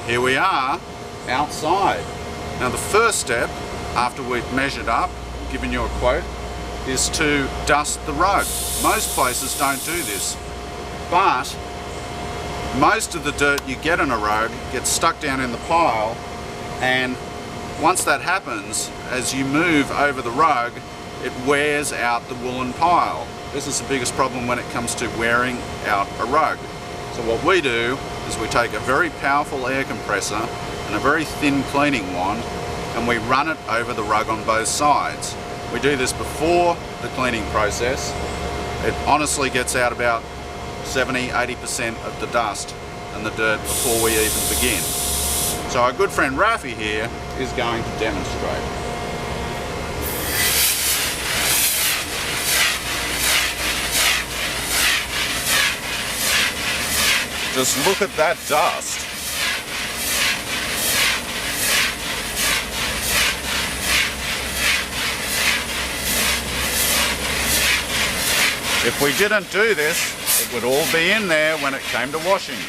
Here we are outside. Now the first step, after we've measured up, given you a quote, is to dust the rug. Most places don't do this, but most of the dirt you get in a rug gets stuck down in the pile, and once that happens, as you move over the rug, it wears out the woolen pile. This is the biggest problem when it comes to wearing out a rug. So what we do is we take a very powerful air compressor and a very thin cleaning wand, and we run it over the rug on both sides. We do this before the cleaning process. It honestly gets out about 70–80% of the dust and the dirt before we even begin. So our good friend Rafi here is going to demonstrate. Just look at that dust. If we didn't do this, it would all be in there when it came to washing.